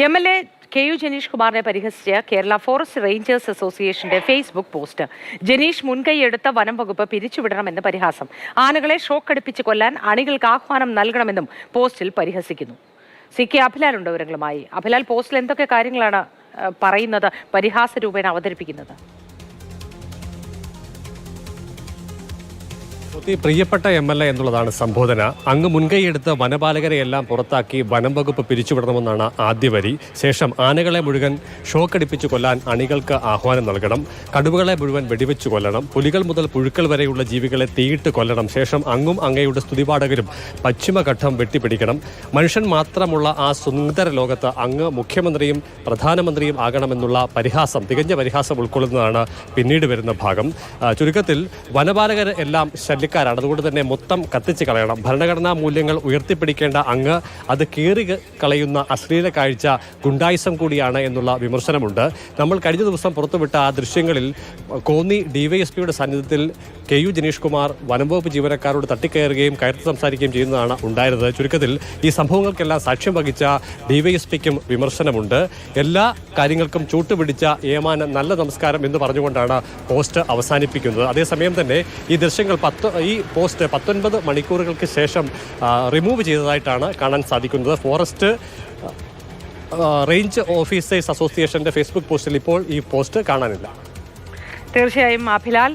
MLA KU Janeesh കുമാറിനെ പരിഹസിച്ച് Kerala forest Rangers അസോസിയേഷന്റെ ഫേസ്ബുക്ക് പോസ്റ്റ്. ജനീഷ് മുൻകൈയെടുത്ത വനം വകുപ്പ് പിരിച്ചുവിടണമെന്ന് പരിഹാസം. ആനകളെ ഷോക്കടിപ്പിച്ച് കൊല്ലാൻ അണികൾക്ക് ആഹ്വാനം നൽകണമെന്നും പോസ്റ്റിൽ പരിഹസിക്കുന്നു. CK അഭിലാൽ ഉണ്ട് വിവരങ്ങളുമായി. അഭിലാൽ, പോസ്റ്റിൽ എന്തൊക്കെ കാര്യങ്ങളാണ് പറയുന്നത്, പരിഹാസ രൂപേണ അവതരിപ്പിക്കുന്നത്? പ്രിയപ്പെട്ട MLA എന്നുള്ളതാണ് സംബോധന. അങ്ങ് മുൻകൈയെടുത്ത് വനപാലകരെയെല്ലാം പുറത്താക്കി വനം വകുപ്പ് പിരിച്ചുവിടണമെന്നാണ് ആദ്യ വരി. ശേഷം ആനകളെ മുഴുവൻ ഷോക്കടിപ്പിച്ചു കൊല്ലാൻ അണികൾക്ക് ആഹ്വാനം നൽകണം. കടുവകളെ മുഴുവൻ വെടിവെച്ചു കൊല്ലണം. പുലികൾ മുതൽ പുഴുക്കൾ വരെയുള്ള ജീവികളെ തീയിട്ട് കൊല്ലണം. ശേഷം അങ്ങും അങ്ങയുടെ സ്തുതിപാഠകരും പശ്ചിമഘട്ടം വെട്ടിപ്പിടിക്കണം. മനുഷ്യൻ മാത്രമുള്ള ആ സുന്ദര ലോകത്ത് അങ്ങ് മുഖ്യമന്ത്രിയും പ്രധാനമന്ത്രിയും ആകണമെന്നുള്ള പരിഹാസം, തികഞ്ഞ പരിഹാസം ഉൾക്കൊള്ളുന്നതാണ് പിന്നീട് വരുന്ന ഭാഗം. ചുരുക്കത്തിൽ വനപാലകർ എല്ലാം ശല്യക്കാരാണ്. അതുകൊണ്ട് തന്നെ മൊത്തം കത്തിച്ച് കളയണം. ഭരണഘടനാ മൂല്യങ്ങൾ ഉയർത്തിപ്പിടിക്കേണ്ട അങ്ങ് അത് കീറി കളയുന്ന അശ്ലീല കാഴ്ച ഗുണ്ടായിസം കൂടിയാണ് എന്നുള്ള വിമർശനമുണ്ട്. നമ്മൾ കഴിഞ്ഞ ദിവസം പുറത്തുവിട്ട ആ ദൃശ്യങ്ങളിൽ കോന്നി DYSPയുടെ സാന്നിധ്യത്തിൽ KU ജനീഷ് കുമാർ വനംവകുപ്പ് ജീവനക്കാരോട് തട്ടിക്കയറുകയും കയർത്ത് സംസാരിക്കുകയും ചെയ്യുന്നതാണ് ഉണ്ടായിരുന്നത്. ചുരുക്കത്തിൽ ഈ സംഭവങ്ങൾക്കെല്ലാം സാക്ഷ്യം വഹിച്ച DYSPയ്ക്കും വിമർശനമുണ്ട്. എല്ലാ കാര്യങ്ങൾക്കും ചൂട്ടുപിടിച്ച ഏമാനം നല്ല നമസ്കാരം എന്ന് പറഞ്ഞുകൊണ്ടാണ് പോസ്റ്റ് അവസാനിപ്പിക്കുന്നത്. അതേസമയം തന്നെ ഈ ദൃശ്യങ്ങൾ ഈ പോസ്റ്റ് 19 മണിക്കൂറുകൾക്ക് ശേഷം റിമൂവ് ചെയ്തതായിട്ടാണ് കാണാൻ സാധിക്കുന്നത്. ഫോറസ്റ്റ് റേഞ്ച് ഓഫീസേഴ്സ് അസോസിയേഷന്റെ ഫേസ്ബുക്ക് പോസ്റ്റിൽ ഇപ്പോൾ ഈ പോസ്റ്റ് കാണാനില്ല. തീർച്ചയായും അഭിലാൽ.